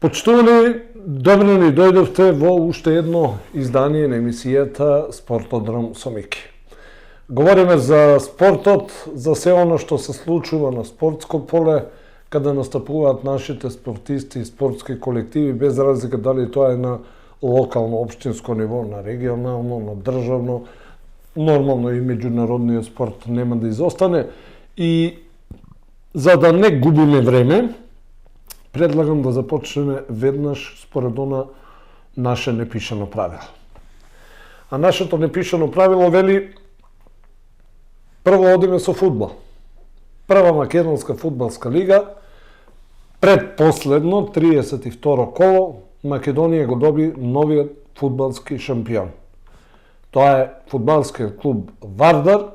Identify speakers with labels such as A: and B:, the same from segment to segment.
A: Почитувани, добро ни дојдовте во уште едно издание на емисијата Спортодром со Мики. Говориме за спортот, за се оно што се случува на спортско поле, каде настапуваат нашите спортисти и спортски колективи, без разлика дали тоа е на локално, општинско ниво, на регионално, на државно, нормално и меѓународниот спорт нема да изостане. И за да не губиме време, предлагам да започнеме веднаш според она наше непишано правило. А нашето непишано правило вели прво одиме со фудбал. Прва македонска фудбалска лига, предпоследно, 32 коло, Македонија го доби новиот фудбалски шампион. Тоа е фудбалскиот клуб Вардар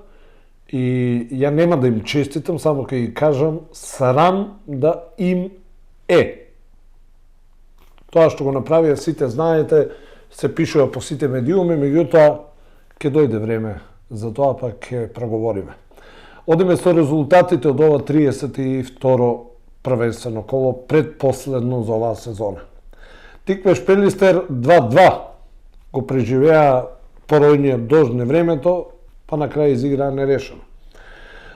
A: и ја нема да им честитам, само ќе ги кажам, срам да им е. Тоа што го направија, сите знаете, се пишува по сите медиуми, меѓутоа ќе дојде време за тоа, па ќе проговориме. Одиме со резултатите од ова 32 првенствено коло, предпоследно за оваа сезона. Тиквеш Пелистер 2-2 го преживеа поројниот дожд на времето, па на крај изиграа нерешено.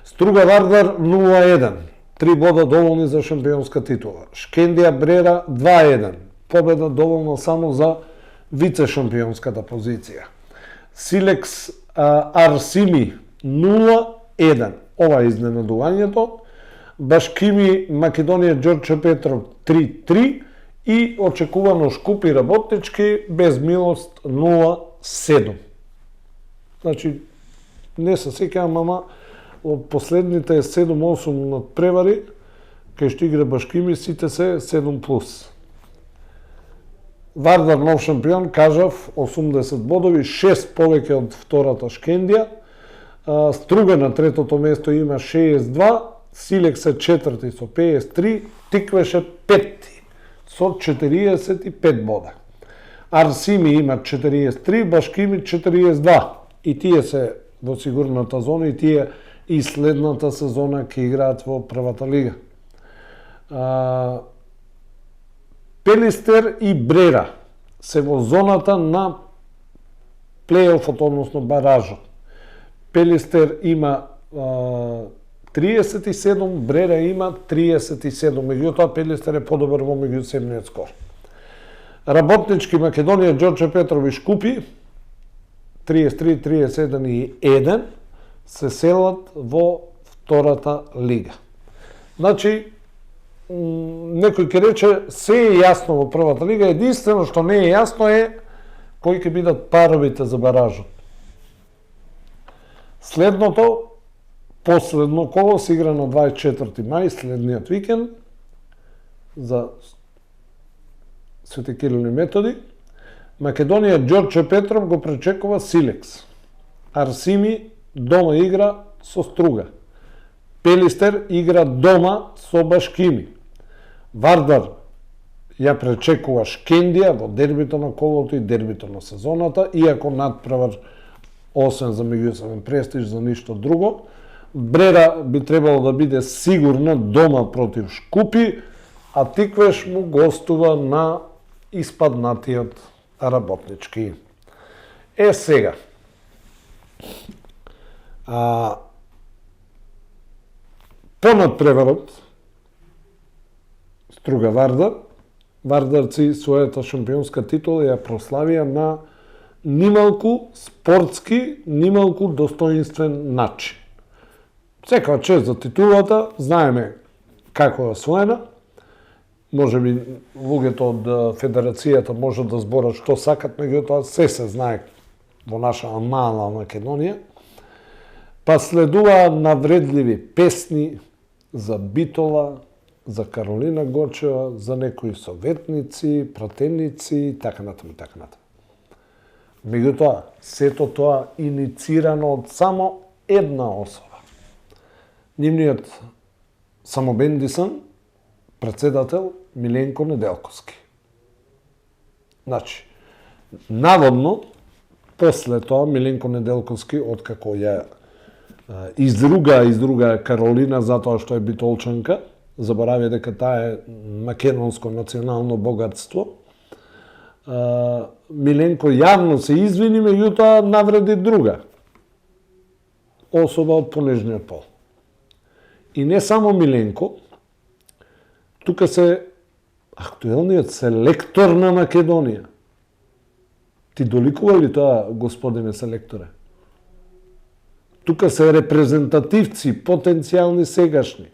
A: Струга Вардар 0-1. 3 бода доволни за шампионска титула. Шкендија Брера 2-1. Победа доволна само за вице-шампионската позиција. Силекс Арсими 0-1. Ова е изненадувањето. Башкими Македонија Ѓорче Петров 3-3 и очекувано Шкупи Работнички без милост 0-7. Значи, не се сеќавам, ама од последните 7-8 надпревари, кај што игра Башкими, сите се 7+. Вардар нов шампион, кажав, 80 бодови, 6 повеќе од втората Шкендија. Струга на третото место има 62, Силекс е четврти со 53, Тиквеш е петти со 45 бода. Арсими има 43, Башкими 42. И тие се во сигурната зона и тие и следната сезона ќе играат во првата лига. Пелистер и Брера се во зоната на плейофот, односно баражот. Пелистер има 37, Брера има 37, меѓутоа Пелистер е подобар во меѓусебниот скор. Работнички Македонија Ѓорче Петров и Шкупи 33, 31 и 1 се селат во втората лига. Значи, некој ќе рече, се е јасно во првата лига, единствено што не е јасно е кои ќе бидат паровите за баражот. Следното, последно коло се игра на 24 мај, следниот викенд, за Свети Кирил и Методи. Македонија Ѓорче Петров го пречекува Силекс. Арсими дома игра со Струга. Пелистер игра дома со Башкими. Вардар ја пречекува Шкендија во дербито на колото и дербито на сезоната, иако надпревар освен за меѓусебен престиж за ништо друго. Брера би требало да биде сигурна дома против Шкупи, а Тиквеш му гостува на испаднатиот Работнички. Сега. По надпреварот Струга Вардар, вардарци својата шампионска титула ја прославија на нималку спортски, нималку достоинствен начин. Секоја чест за титулата, знаеме како е освоена. Може би луѓето од федерацијата може да зборат што сакат, меѓутоа се знае во наша мала Македонија. Па следува навредливи песни за Битола, за Каролина Гочева, за некои советници, пратеници и така натаму и така натаму. Меѓутоа, сето тоа иницирано од само една особа. Нивниот самобендисан председател Миленко Неделковски. Значи, наводно, после тоа Миленко Неделковски, откако ја изруга Каролина затоа што е битолчанка, заборави дека таа е македонско национално богатство, Миленко јавно се извини, меѓутоа навреди друга особа од понежниот пол. И не само Миленко, тука се актуелниот селектор на Македонија. Ти доликува ли тоа, господине селекторе? Тука се репрезентативци, потенцијални сегашни.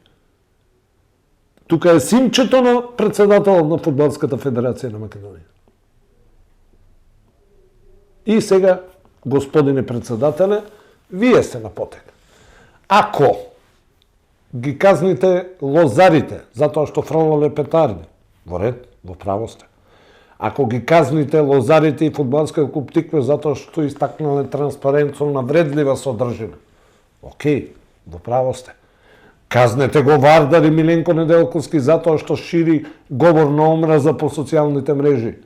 A: Тука е синчето на председателот на Фудбалската федерација на Македонија. И сега, господине председателе, вие сте на потек. Ако ги казните лозарите, затоа што фрлале петарди, во ред, во право сте. Ако ги казните лозарите и фудбалскиот клуб Тикве затоа што истакнале транспарент со навредлива содржина, окей, во право сте. Казнете го Вардар и Миленко Неделковски затоа што шири говор на омраза по социјалните мрежи.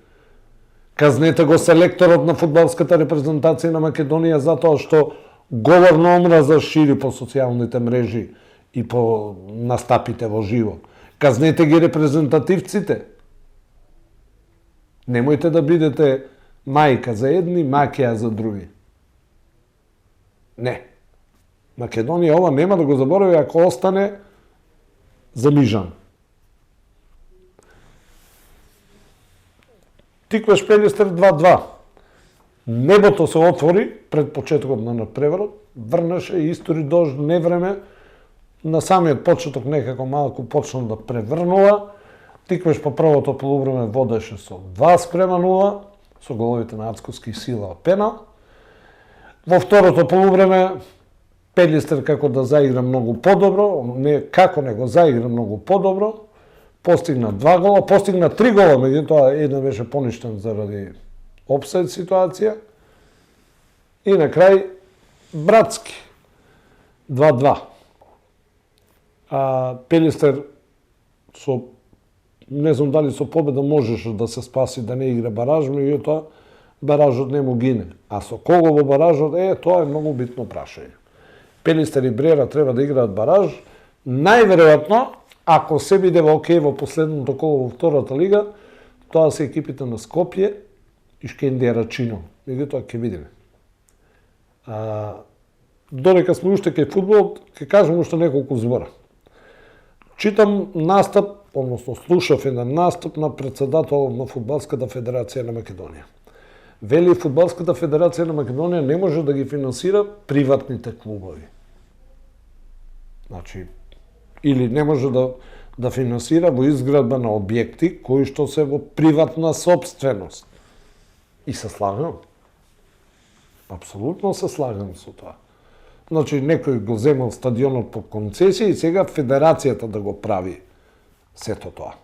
A: Казнете го селекторот на фудбалската репрезентација на Македонија затоа што говор на омраза шири по социјалните мрежи и по настапите во живо. Казнете ги репрезентативците. Немојте да бидете мајка за едни, макија за други. Не. Македонија ова нема да го заборави ако остане замижан. Тиквеш Пелистер 2-2. Небото се отвори пред почетокот на надпреварот, врнеше и истори дожд невреме, на самиот почеток некако малку почна да преврнува. Тиквеш по првото полувреме водеше со 2-0, со головите на Ацковски и Сила пенал. Во второто полувреме Пелистер како да заигра многу подобро, не како него заигра многу подобро, постигна 2 гола, постигна 3 гола, меѓутоа еден беше поништен заради опсайд ситуација. И на крај братски 2-2. Пелистер со не знам дали со победа можеше да се спаси да не игра бараж, меѓутоа баражот не му гине. А со кого во баражот тоа е многу битно прашање. Пелистер и Брера треба да играат бараж. Најверојатно, ако се биде во окей во последното коло во втората лига, тоа се екипите на Скопје и Шкендија Рачино. Меѓутоа ќе видиме. Додека сме уште кај фудбалот, ќе кажам уште неколку збора. Читам настап, односно слушав еден настап на председателот на Фудбалската федерација на Македонија. Вели, Фудбалската федерација на Македонија не може да ги финансира приватните клубови. Значи, или не може да финансира во изградба на објекти кои што се во приватна собственост. И се слагам. Апсолутно се слагам со тоа. Значи, некој го земал стадионот по концесија и сега федерацијата да го прави сето тоа.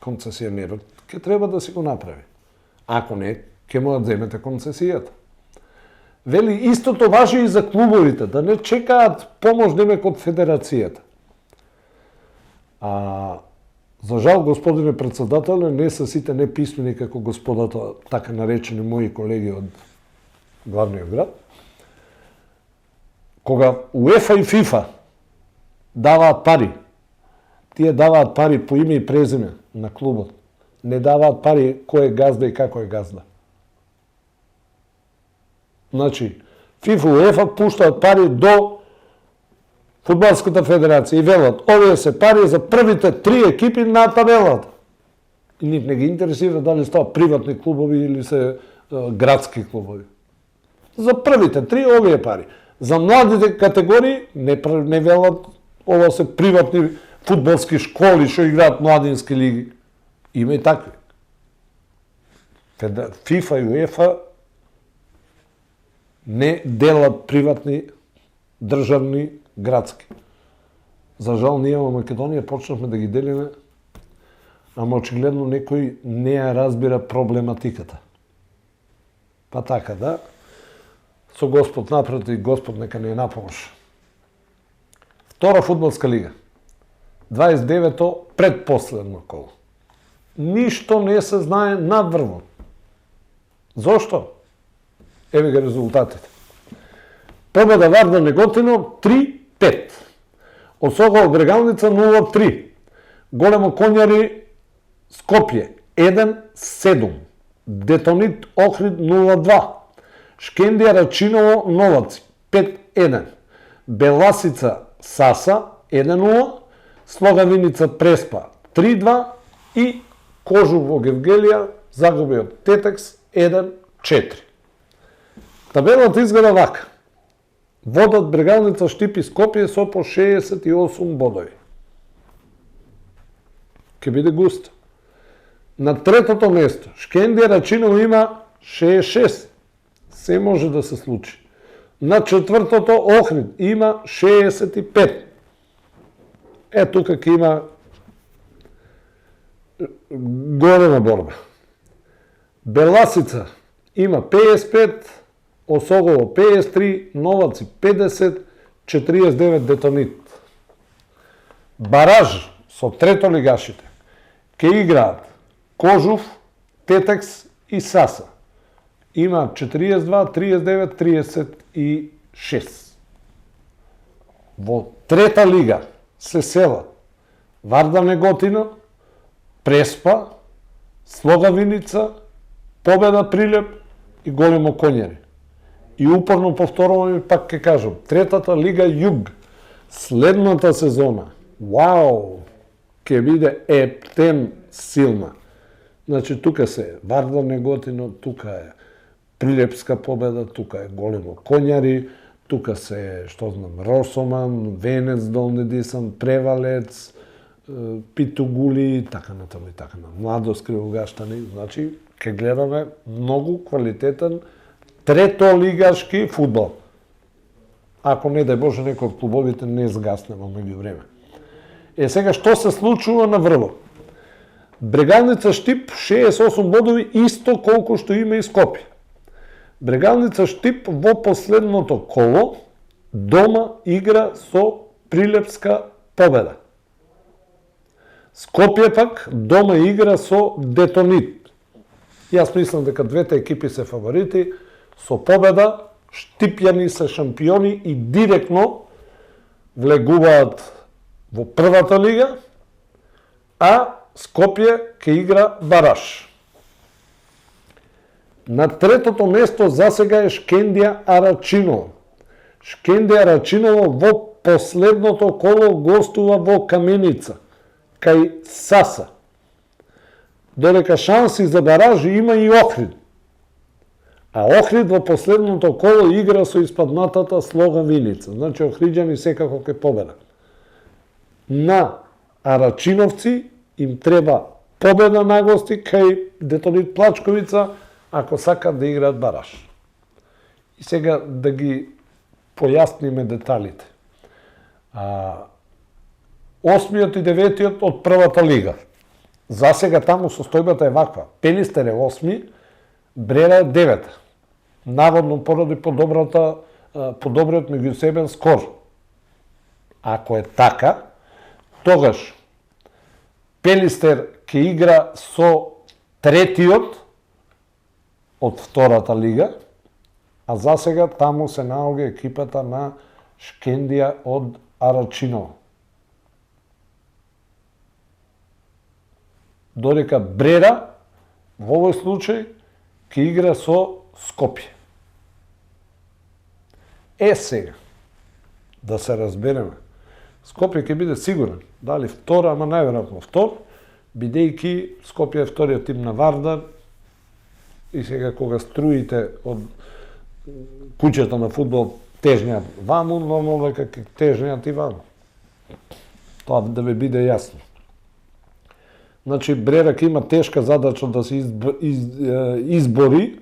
A: Концесионерот ќе треба да си го направи. Ако не, ќе му земете концесијата. Вели, истото важи и за клубовите, да не чекаат помош немек од федерацијата. За жал, господине председателе, не се сите неписмени како господата, така наречени мои колеги од главниот град. Кога УЕФА и ФИФА даваат пари, тие даваат пари по име и презиме на клубот. Не даваат пари кој е газда и како е газда. Значи, ФИФА и УЕФА пуштаат пари до Фудбалската федерација и велат, овие се пари за првите 3 екипи на табелата. И нив не ги интересира дали става приватни клубови или се градски клубови. За првите 3 овие пари. За младите категории не велат, ова се приватни фудбалски школи што играат младински лиги. Има и такви. ФИФА и УЕФА не делат приватни, државни, градски. За жал, ние во Македонија почнавме да ги делиме, ама очигледно некој не ја разбира проблематиката. Па така да. Со Господ напред и Господ нека не напомоша. Втора фудбалска лига. 29-то предпоследно коло. Ништо не се знае надврво. Зошто? Еве ги резултатите. Победа Вардар Неготино 3-5. Осогол Брегалница 0-3. Големо Коњари Скопје 1-7. Детонит Охрид 0-2. Шкендија Рачиново Новаци 5-1. Беласица Саса 1-0. Слогавиница Преспа 3-2 и Кожув во Гевгелија загуби од Тетекс 1-4. Табелата изгледа вака. Водат Брегалница Штип и Скопје со по 68 бодови. Ке биде густо. На третото место Шкендија Рачиново има 66. Се може да се случи. На четвртото Охрид има 65. Тука ќе има голема борба. Беласица има 55, Осогово 53, Новаци 50, 49 Детонит. Бараж со трето лигашите ќе играат Кожув, Тетекс и Саса. Има 42, 39, 36. Во трета лига се селат Вардар Неготино, Преспа, Слогавиница, Победа Прилеп и Големо Коњари. И упорно повторувам и пак ќе кажам, третата лига Југ, следната сезона, вау, ќе биде ептен силна. Значи, тука се Вардар Неготино, тука е Прилепска Победа, тука е Големо Коњари, тука се, што знам, Росоман, Венец, Долни Дисан, Превалец, Питугули, така натаму и така натаму. Младост, Кривогаштани, значи, ќе гледаме многу квалитетен третолигашки фудбал. Ако не дај Боже некој од клубовите не згасне во меѓувреме. Сега што се случува на врво? Брегалница Штип 68 бодови, исто колку што има и Скопје. Брегалница Штип во последното коло дома игра со Прилепска Победа. Скопје пак дома игра со Детонит. Јас мислам дека двете екипи се фаворити. Со победа Штипјани се шампиони и директно влегуваат во првата лига, а Скопје ќе игра бараж. На третото место засега е Шкендија Арачиново. Шкендија Арачиново во последното коло гостува во Каменица, кај Саса. Додека шанси за бараж има и Охрид. А Охрид во последното коло игра со испаднатата Слогавиница. Значи Охриđани секако ќе победат. На Арачиновци им треба победа на гости кај Детонит Плачковица, ако сакат да играат бараж. И сега да ги појасниме деталите. 8-иот и 9-иот од првата лига. Засега таму состојбата е ваква. Пелистер е 8-ми, Брера е 9. Наводно поради подобриот меѓусебен скор. Ако е така, тогаш Пелистер ќе игра со третиот од втората лига, а засега таму се наоѓа екипата на Шкендија од Арачиново. Додека Брера во овој случај ќе игра со Скопје. Сега, да се разбереме, Скопје ќе биде сигурен, дали втор, ама најверојатно втор, бидејќи Скопје е вториот тим на Вардар и сега кога струите од куќата на фудбал тежњаат ваму, нормално дека ќе тежњаат и ваму. Тоа да ви биде јасно. Значи, Брера ќе има тешка задача да се избори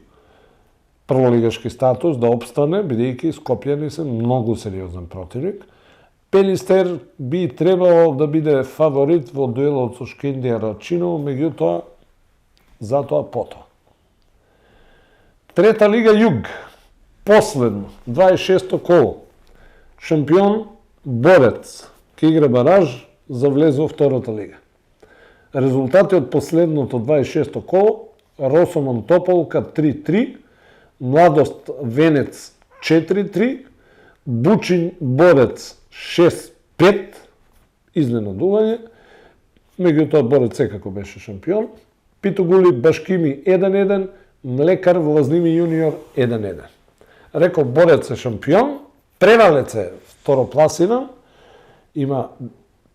A: прволигашки статус, да опстане, бидејќи Скопјани се многу сериозен противник. Пелистер би требало да биде фаворит во дуелот со Шкендија Рачиново, меѓутоа, затоа потоа. Трета лига Југ, последно, 26-то коло. Шампион Борец, ке игра бараж за влез во втората лига. Резултати од последното 26-то коло: Росомон Тополка 3-3, Младост Венец 4-3, Бучин Борец 6-5, изненадување, меѓутоа Борец секако беше шампион. Питогули Башкими 1-1, Млекар Влазними јуниор 1-1. Реков Борец е шампион, Превалец е второпласиран, има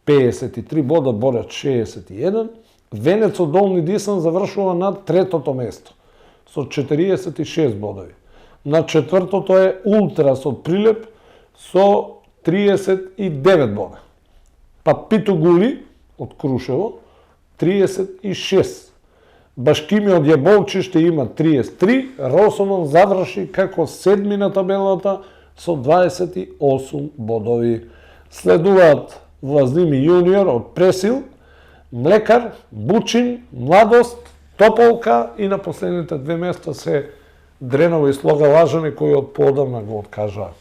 A: 53 бода, Борец 61. Венец од Долни Дисан завршува на третото место со 46 бодови. На четвртото е Ултрас од Прилеп со 39 бода. Па Питогули од Крушево 36. Башкими од Јаболчиште има 33, Росомон заврши како седми на табелата со 28 бодови. Следуваат Влазними јуниор од Пресил, Млекар, Бучин, Младост, Тополка и на последните две места се Дреново и Слога Лажани, кои од поодамна го откажа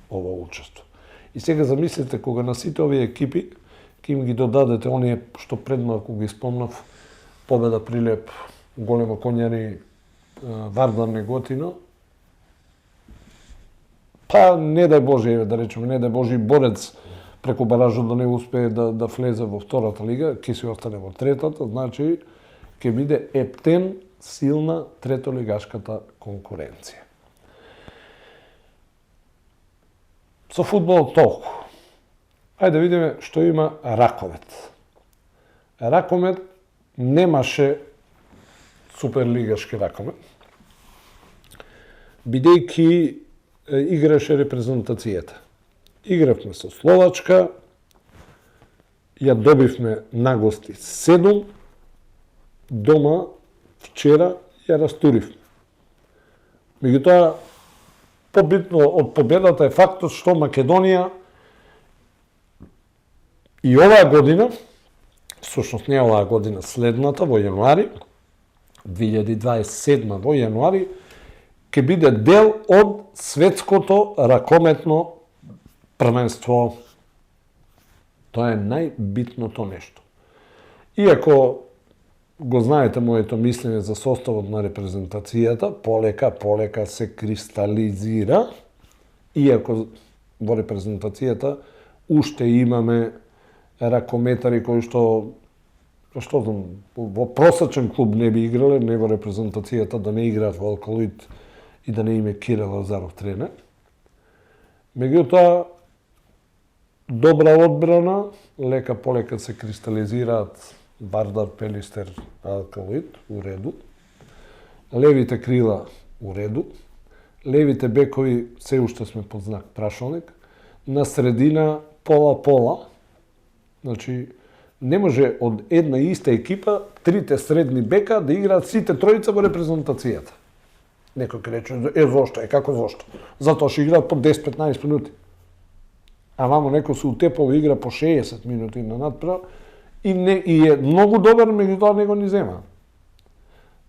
A: ова учество. И сега замислите кога на сите овие екипи ќе им ги додадете оние што предмалку ги спомнав: Победа Прилеп, Големо Конјари, Вардар Неготино. Па не дај Боже, да речеме, не дај Боже и Борец преку баражот да не успее да влезе во втората лига, ќе се остане во третата, значи ќе биде ептен силна третолигашката конкуренција. Со фудбал толку. Ајде да видиме што има Раковет. Раковет немаше суперлигашки Раковет, бидејќи играше репрезентацијата. Игравме со Словачка, ја добивме на гости 7, дома вчера ја растуривме. Меѓутоа, побитно од победата е фактот што Македонија и оваа година, всушност не оваа година, следната, во јануари, 2027 во јануари, ќе биде дел од светското ракометно првенство. Тоа е најбитното нешто. Иако го знаете моето мислење за составот на репрезентацијата, полека се кристализира, иако во репрезентацијата уште имаме ракометари кои што знам, во просечен клуб не би играле, не во репрезентацијата, да не играат во Алкалоид и да не име Кирил Лазаров тренер. Меѓутоа, добра одбрана, лека полека се кристализираат Вардар, Пелистер, Алкалоид, у реду. Левите крила, у реду. Левите бекови, се уште сме под знак прашалник. На средина, пола-пола. Значи, не може од една иста екипа, трите средни бека, да играат сите тројца во репрезентацијата. Некој ќе рече, зошто? Како зошто? Затоа што играат по 10-15 минути. А вамо некој се утепал и игра по 60 минути на надправ и е многу добар, меѓутоа него ни зема.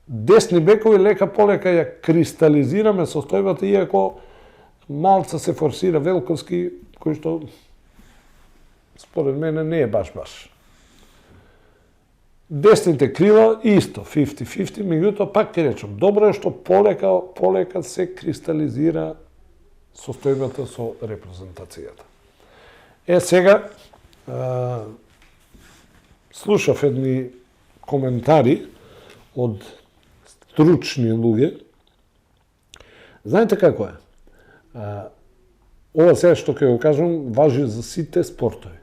A: Десни бекови лека полека ја кристализираме состојбата, иако малца се форсира Велковски, кој што според мене не е баш. Десните крила исто, 50-50, меѓутоа пак ќе речем, добро е што полека се кристализира состојбата со репрезентацијата. Сега, слушав едни коментари од стручни луѓе. Знаете како е? Ова сега што ќе го кажам важи за сите спортови.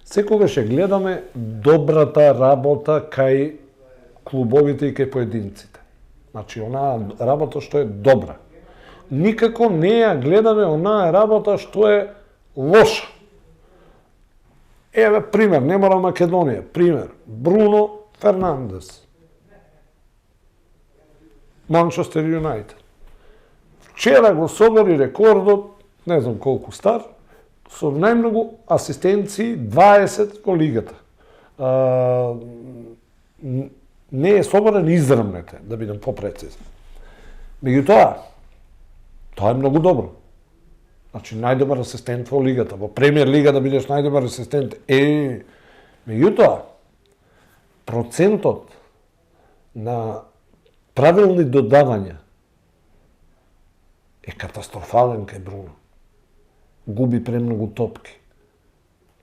A: Секогаш ја гледаме добрата работа кај клубовите и кај поединците. Значи, онаа работа што е добра. Никако не ја гледаме онаа работа што е лоша. Еве пример, не мора Македонија, пример, Бруно Фернандес, Манчестер Юнайтед. Вчера го собери рекордот, не знам колку стар, со најмногу асистенции 20 во лигата. Не е соборен израмнете, да бидам попрецизен. Меѓутоа, тоа е многу добро. Значи, најдобар асистент во лигата, во премиер лига да бидеш најдобар асистент. Меѓутоа, процентот на правилни додавања е катастрофален кај Бруно. Губи премногу топки.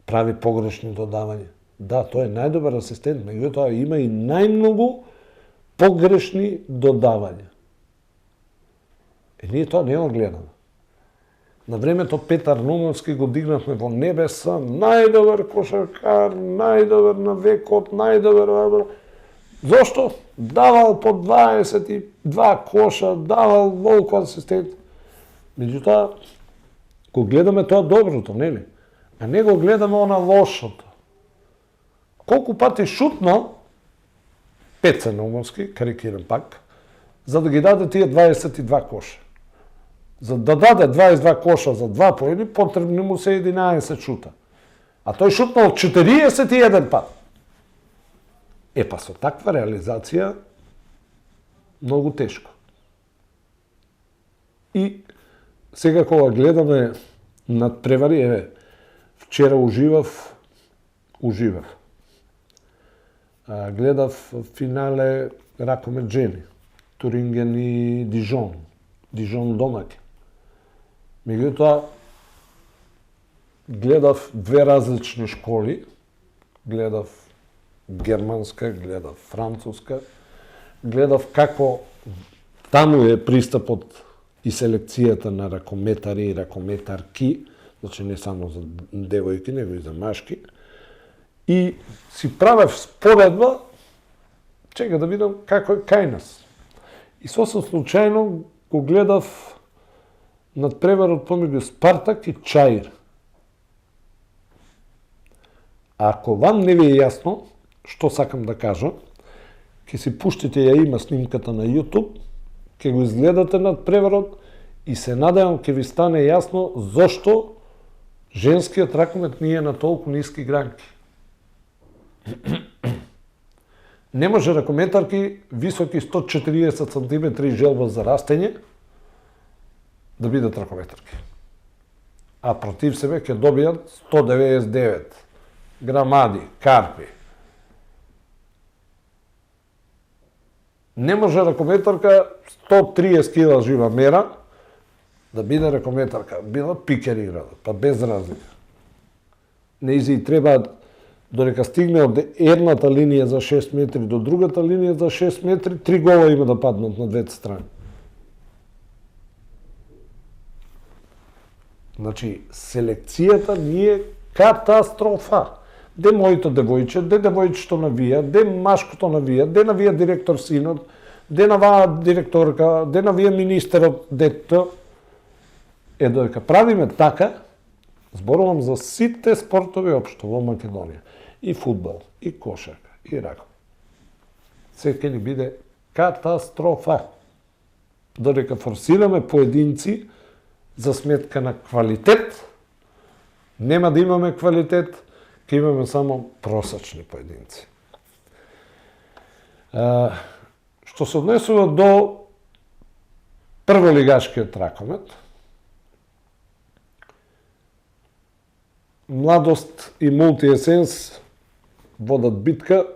A: Прави погрешни додавања. Да, тој е најдобар асистент, меѓутоа има и најмногу погрешни додавања. Ние тоа не го гледаме. На времето Петар Нумовски го дигнавме во небеса, најдобар кошаркар, најдобар на векот, најдобар... Зошто? Давал по 22 коша, давал волку асистент. Меѓутоа, го гледаме тоа доброто, нели? А не го гледаме она лошото. Колку пати шутнал Пеца Нумовски, карикирам пак, за да ги даде тие 22 коша. За да даде 22 коша за 2 поени, потребни му се 11 шута. А тој шутнал 41 пат. Па со таква реализација, многу тешко. И сега кога гледаме надпревари, вчера уживав. Гледав финале Ракомет жени, Туринген и Дижон домаќин. Меѓутоа, гледав две различни школи, гледав германска, гледав француска, гледав како таму е пристапот и селекцијата на ракометари и ракометарки, значи не само за девојки, него и за машки, и си правев споредба, чека да видам како е кај нас. И сосем случајно го гледав надпреварот помеѓу Спартак и Чаир. Ако вам не ви е јасно што сакам да кажам, ќе си пуштите, ја има снимката на YouTube, ќе го изгледате надпреварот и се надевам ќе ви стане јасно зошто женскиот ракомет не е на толку ниски гранки. Не може ракометарки високи 140 см желба за растење да бидат ракометарки. А против себе ќе добијат 199 грамади, карпи. Не може ракометарка 130 кила жива мера да биде ракометарка. Била пикер играла, па без разлика. Неизи треба додека стигне од едната линија за 6 метри до другата линија за 6 метри, 3 гола има да паднат на двете страни. Значи, селекцијата ни е катастрофа. Де моето девојче, де девојчето навија, де машкото навија, де навија директор синот, де наваа директорка, де навија министерот, дето. Додека правиме така, зборувам за сите спортови општо во Македонија. И фудбал, и кошарка, и раком. Се ќе ни биде катастрофа. Додека форсираме поединци за сметка на квалитет, нема да имаме квалитет, ќе имаме само просечни поединци. Што се однесува до прволигашкиот ракомет, Младост и Мултиесенс водат битка.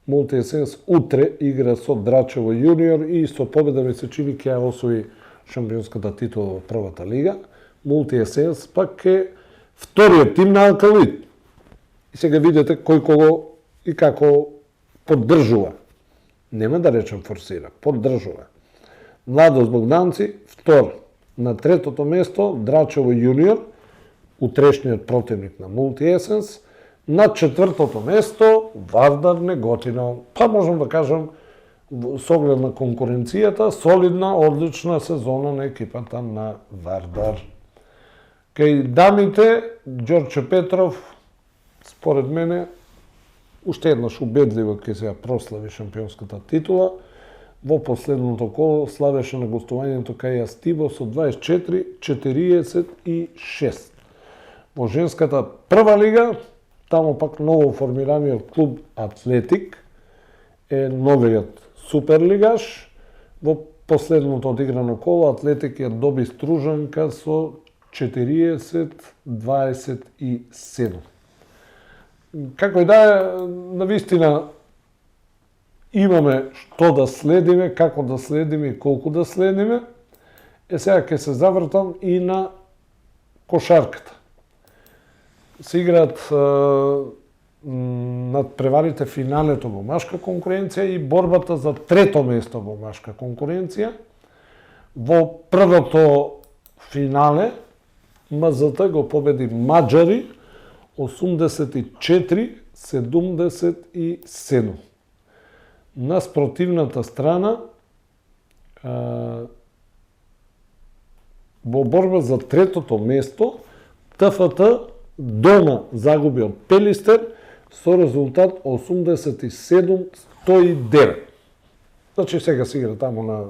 A: Мултиесенс утре игра со Драчево јуниор и со победа ми се чини ќе ја освои шампионската титула во првата лига. Мултиесенс пак е вториот тим на Алкалит. И сега видите кој кого и како поддржува. Нема да речем форсира, поддржува. Младост Богданци, втор. На третото место Драчево јуниор, утрешниот противник на Мултиесенс. На четвртото место Вардар Неготино. Па можам да кажам, со оглед на конкуренцијата, солидна, одлична сезона на екипата на Вардар. Кај дамите, Ѓорче Петров, според мене, уште еднаш убедливо ќе се ја прослави шампионската титула. Во последното коло славеше на гостувањето кај Јастиво со 24-46. Во женската прва лига, таму пак ново формираниот клуб Атлетик е новиот суперлигаш. Во последното одиграно коло Атлетик ја доби Стружанка со 40-27. Како и да е, навистина имаме што да следиме, како да следиме и колку да следиме. Сега ќе се завртам и на кошарката. Се играат надпреварите финалето во машка конкуренција и борбата за трето место во машка конкуренција. Во првото финале МЗТ го победи Маđари 84-77. На спротивната страна во борба за третото место ТФТ дома загуби од Пелистер со резултат 87-109. Значи сега се игра таму на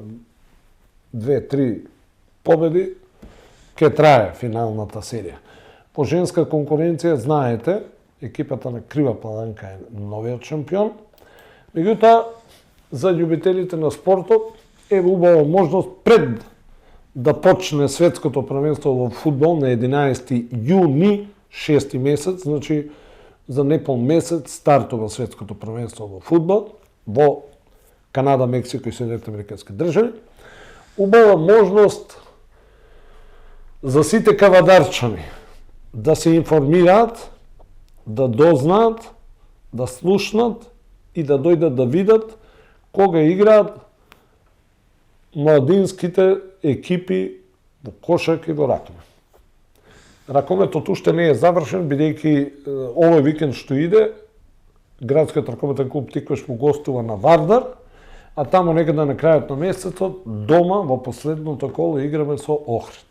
A: 2-3 победи, ке трае финалната серија. По женска конкуренција, знаете, екипата на Крива Паланка е новиот шампион. Меѓутоа, за љубителите на спортот е убава можност пред да почне светското првенство во фудбал на 11 јуни, 6 месец, значи за непол месец стартува светското првенство во фудбал во Канада, Мексико и Соединетите Американски држави. Убава можност за сите кавадарчани да се информираат, да дознаат, да слушнат и да дојдат да видат кога играат младинските екипи во кошарка и во ракомет. Ракометот уште не е завршен, бидејќи овој викенд што иде, градскиот ракометен клуб Тиквеш му гостува на Вардар, а таму некаде на крајот на месецот, дома во последното коло играме со Охрид.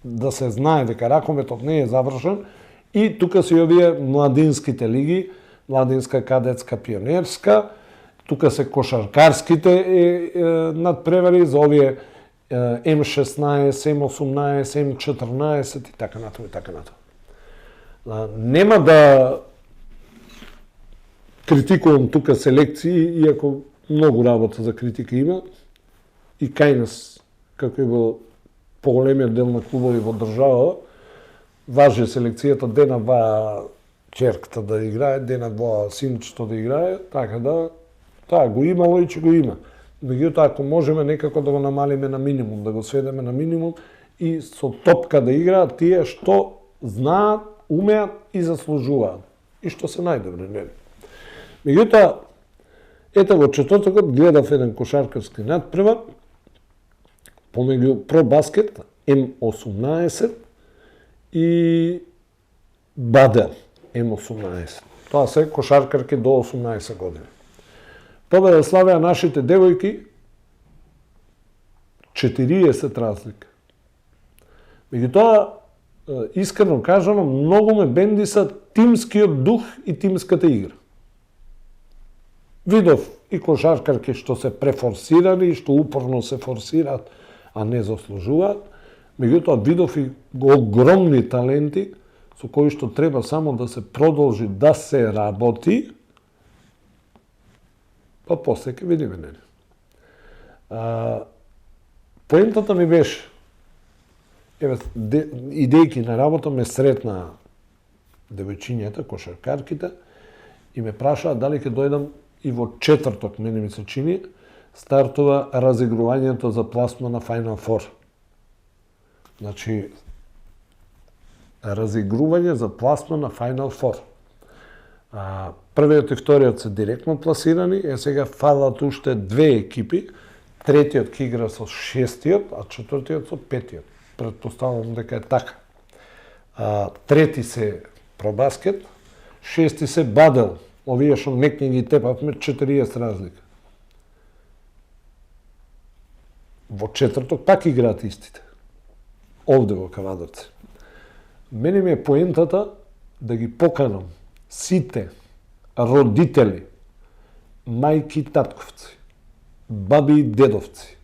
A: Да се знае дека ракометот не е завршен и тука се овие младинските лиги, младинска, кадетска, пионерска, тука се кошаркарските надпревари за овие М16, М18, М14 и така натаму и така натаму. Нема да критикувам тука селекции, иако многу работа за критика има, и кај нас, како и во поголемиот дел на клубови во држава, важи селекцијата дена во черката да играе, дена во синчето да играе, така да таа го имало и че го има. Меѓутоа, ако можеме некако да го намалиме на минимум, да го сведеме на минимум и со топка да играат тие што знаат, умеат и заслужуваат. И што се најдобри, нели? Меѓутоа, ето во четвртокот гледав еден кошаркарски надпревар помеѓу Пробаскет М18 и Бадел М18. Тоа се кошаркарки до 18 години. Победа славеа нашите девојки 40 разлика. Меѓутоа, искрено кажано, многу ме бендиса тимскиот дух и тимската игра. Видов и кошаркарки што се префорсирани и што упорно се форсираат, а не заслужуваат. Меѓутоа, видов и огромни таленти со кои што треба само да се продолжи да се работи, па после ќе видиме, нели. Поентата ми беше, идејки на работа ме сретна девојчињата, кошаркарките, и ме прашаа дали ќе дојдам и во четврток, мене ми се чини, стартува разигрувањето за пласма на Final Four. Значи, разигрување за пласма на Final Four. Првиот и вториот се директно пласирани, сега фалат уште две екипи, третиот ќе игра со шестиот, а четвртиот со петиот. Предпоставувам дека е така. Трети се Пробаскет, шести се Бадел, овие што некне ги тепавме 40 разлика. Во четврток пак играат истите. Овде во Кавадарци. Мене ми е поентата да ги поканам сите родители, мајки и татковци, баби и дедовци,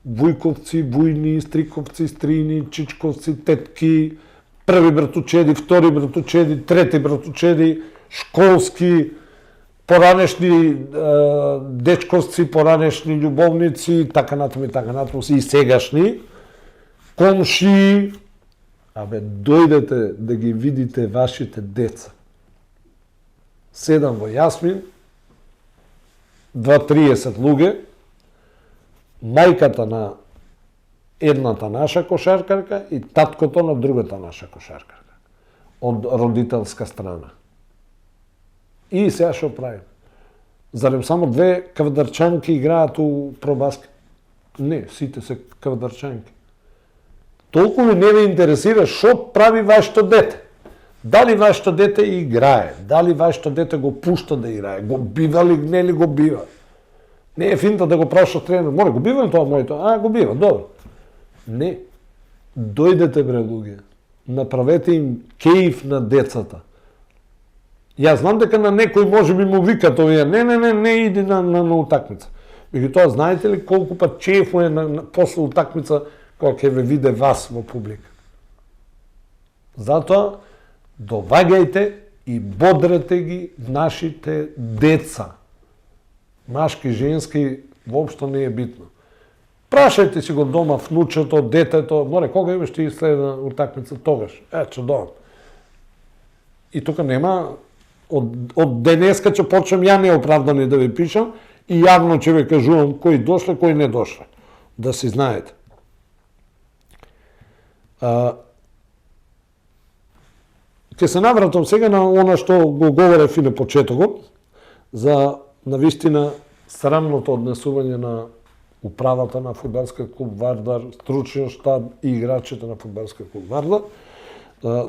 A: вујковци, вујни, стриковци, стрини, чичковци, тетки, први братучеди, втори братучеди, трети братучеди, школски, поранешни дечковци, поранешни љубовници, така натаму, и сегашни, комши, дојдете да ги видите вашите деца. Седам во Јасмин, 2-30 луѓе, мајката на едната наша кошаркарка и таткото на другата наша кошаркарка, од родителска страна. И сега што правим? Зарем само две кавдарчанки играат у пробаскет? Не, сите се кавдарчанки. Толку ми не ве интересира што прави вашето дете. Дали вашето дете играе, дали вашето дете го пушта да играе, го бива ли, не ли го бива. Не е финта да го праша тренер, море, го бива ли тоа моето? Го бива, добро. Не. Дојдете бре луѓе, направете им кејф на децата. Јас знам дека на некој може би му викат овие, не иди на утакмица. Меѓутоа, знаете ли колку пат чефуе после утакмица кога ќе ве виде вас во публика? Затоа, довагајте и бодрете ги нашите деца. Машки, женски, воопшто не е битно. Прашајте си го дома внучето, детето, море, кога имаш ти следна утакмица, тогаш. Чудовно. И тука нема, од денеска ќе почнем ја неоправдани да ви пишам и јавно ќе ви кажувам кои дошле, кои не дошле. Да си знаете. Ке се навратам сега на она што го говорев и на почетокот, за навистина срамното однесување на управата на фудбалскиот клуб Вардар, стручниот штаб и играчите на фудбалскиот клуб Вардар,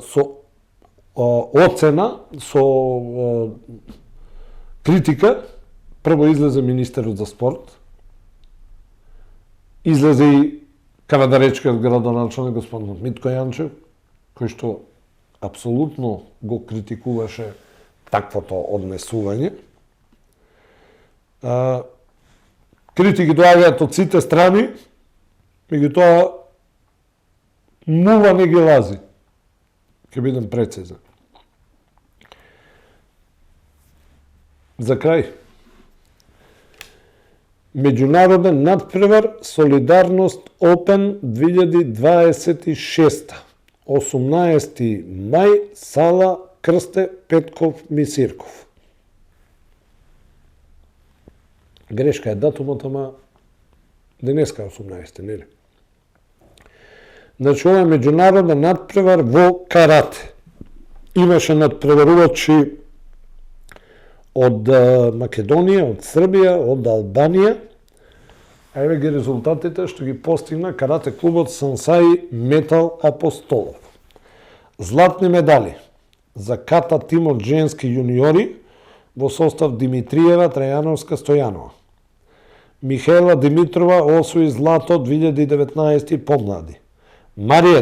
A: со оцена, со критика. Прво излезе министерот за спорт, излезе и кавадаречкиот градоначалник господин Митко Јанчев, кој што апсолутно го критикуваше таквото однесување. Критики доаѓаат од сите страни, меѓутоа мува не ги лази. Ќе бидем прецизен. За крај. Меѓународен надпревар Солидарност Опен 2026. 18 мај, сала Крсте Петков Мисирков. Грешка е датумот, ама денеска 18, нели? Значи, ова е меѓународен надпревар во карате. Имаше надпреварувачи од Македонија, од Србија, од Албанија. Еве ги резултатите што ги постигна карате клубот Сансаи Метал Апостолов. Златни медали за ката тимот женски јуниори во состав Димитриева, Трајановска, Стојанова. Михаела Димитрова освои злато 2019 помлади. Марија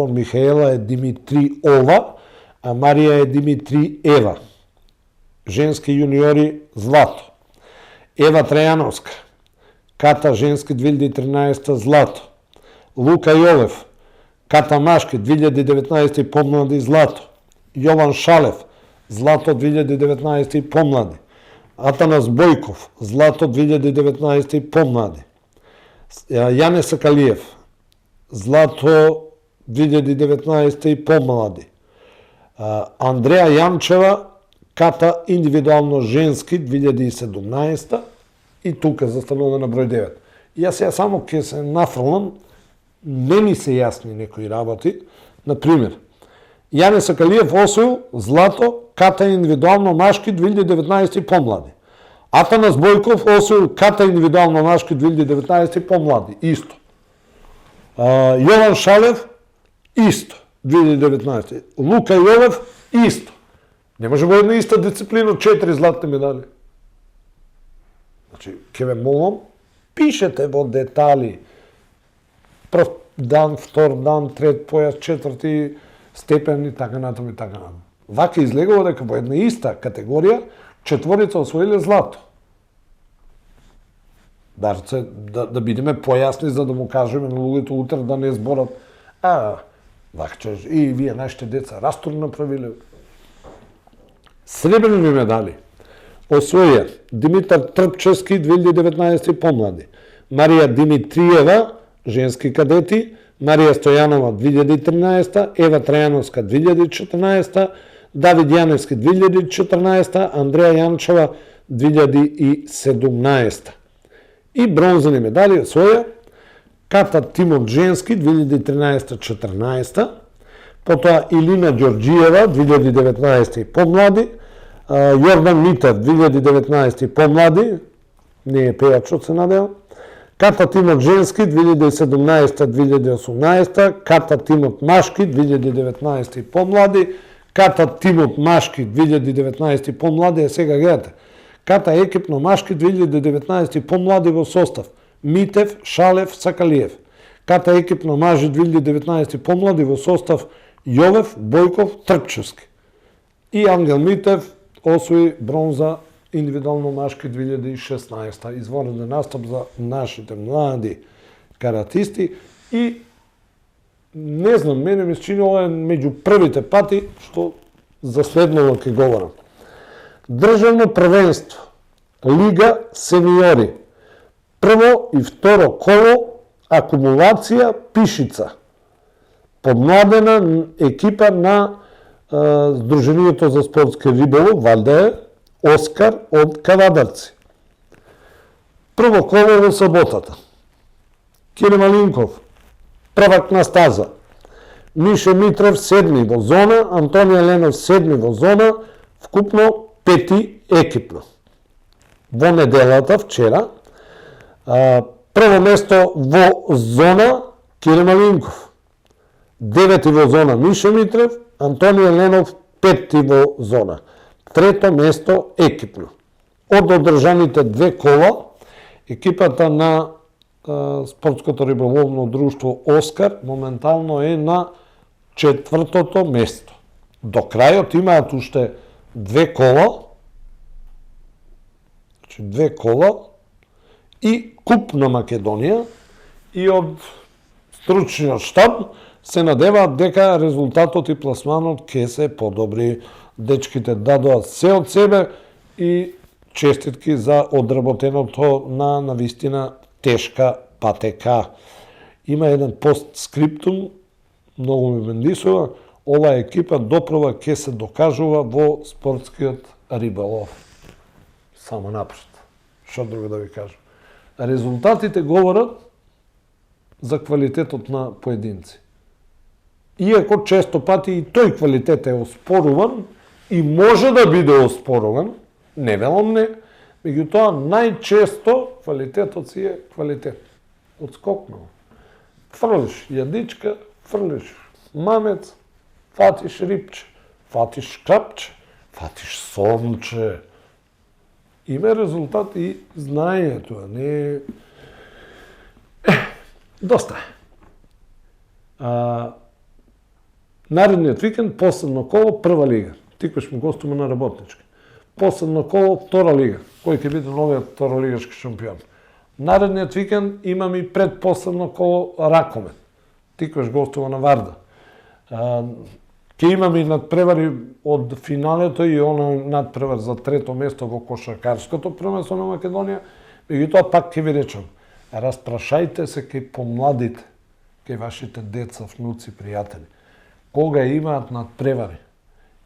A: Михаела е Димитриова, а Марија е Димитриева. Женски јуниори злато. Ева Трајановска, ката женски 2013 злато. Лука Јовев, ката машки 2019 помлади злато. Јован Шалев, злато 2019 помлади. Атанас Бојков, злато 2019 помлади. Јане Сакалиев, злато 2019 помлади. Андреја Јанчева, ката индивидуално женски 2017 и тука застанува на број 9. Јас сега само ќе се нафрлам, не ми се јасни некои работи. Например, Јане Сакалиев освоил злато ката индивидуално машки 2019 помлади. Атанас Бојков освоил ката индивидуално машки 2019 помлади. Исто. Јован Шалев исто 2019. Лука Јовев исто. Не може во една иста дисциплина 4 златни медали. Значи, ке ве молам, пишете во детали. Прв дан, втор дан, трет појас, четврти степен и така натаму и така натаму. Вака излегува дека во една иста категорија четворица освоиле злато. Дарце, да бидеме појасни за да му кажеме на луѓето утре да не зборат вака и вие нашите деца растур направиле. Сребрени медали. освоија Димитар Трпчевски 2019 помлади, Марија Димитриева женски кадети, Марија Стојанова 2013, Ева Трајановска 2014, Давид Јаневски 2014, Андреја Јанчева 2017. И бронзени медали освоја Ката Тимот женски 2013-14, потоа Илина Ѓорѓиева 2019 помлади, Јордан Митев 2019 помлади, не е пејачот се надевам, Ката Тимот женски 2017-2018, Ката Тимот машки 2019 помлади, Ката Тимот машки 2019 помлади, сега гледате. Ката екипно машки 2019 помлади во состав Митев, Шалев, Сакалиев. Ката екипно мажи 2019 помлади во состав Јовев, Бојков, Трпчевски. И Ангел Митев освои бронза индивидуално машки 2016. Извонреден настап за нашите млади каратисти и не знам, мене ми се чини ова е меѓу првите пати што за следново ќе говорам. Државно првенство, Лига сениори, прво и второ коло, акумулација Пишица, подмладена екипа на Сдруженијето за спортски риболов, валјда е, Оскар од Кавадарци. Прво коло во саботата. Кире Малинков, првак на стаза. Мише Митрев седми во зона, Антонија Ленов седми во зона, вкупно пети екипно. Во неделата, вчера, прво место во зона Кире Малинков. Девети во зона Мише Митрев, Антонија Ленов пети во зона. Трето место екипно. Од одржаните две кола, екипата на Спортското риболовно друштво Оскар моментално е на четвртото место. До крајот имаат уште две кола и Куп на Македонија и од стручниот штаб се надеваат дека резултатот и пласманот ќе се подобри. Дечките дадоа се од себе и честитки за одработеното на навистина тешка патека. Има еден постскриптум, многу ми бендисува, ова екипа допрва ќе се докажува во спортскиот риболов. Само напред. Што друго да ви кажам? Резултатите говорат за квалитетот на поединци. Иако често пати и тој квалитет е оспоруван и може да биде оспоруван, не велам не, меѓутоа најчесто квалитетот си е квалитет. Отскокнал. Фрлиш јадичка, фрлиш мамец, фатиш рипче, фатиш крапче, фатиш сомче. Има резултат и знаењето, не доста е. Наредниот викенд, последно коло, прва лига. Тикваш ми гостуваме на Работнички. Последно коло, втора лига. Кој ќе биде новиот второлигашки шампион. Наредниот викенд имам и предпоследно коло Ракомен. Тикваш гостува на Варда. Ќе имам и надпревари од финалето и оној надпревар за трето место во кошаркарското првенство на Македонија. Меѓутоа пак ќе ви речам, распрашајте се кај помладите, кај вашите деца, внуци, пријатели. Кога имаат надпревари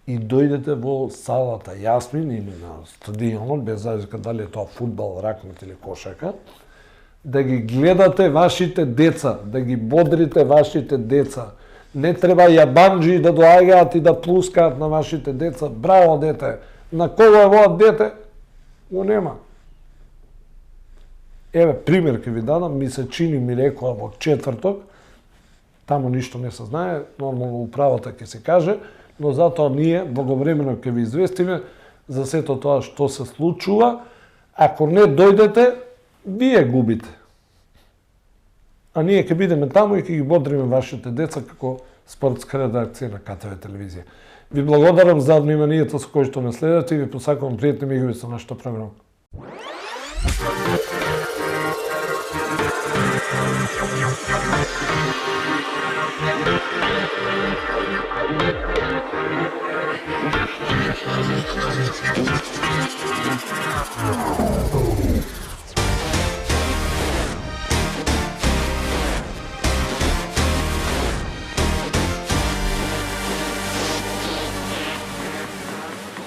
A: и дојдете во салата Јасмин или на стадионот, без разлика дали е тоа фудбал, ракмет или кошарка, да ги гледате вашите деца, да ги бодрите вашите деца. Не треба јабанџи да доаѓаат и да плускаат на вашите деца. Браво, дете! На кого е воа дете? Го нема. Еве, пример ќе ви дадам, ми се чини, ми рекоа во четврток, таму ништо не се знае, нормално управата ќе се каже, но затоа ние благовремено ќе ви известиме за сето тоа што се случува. Ако не дојдете, вие губите. А ние ќе бидеме таму и ќе ги бодриме вашите деца како спортска редакција на КТВ телевизија. Ви благодарам за вниманието со кој што ме следате и ви посакувам пријатни мигови со нашата програма.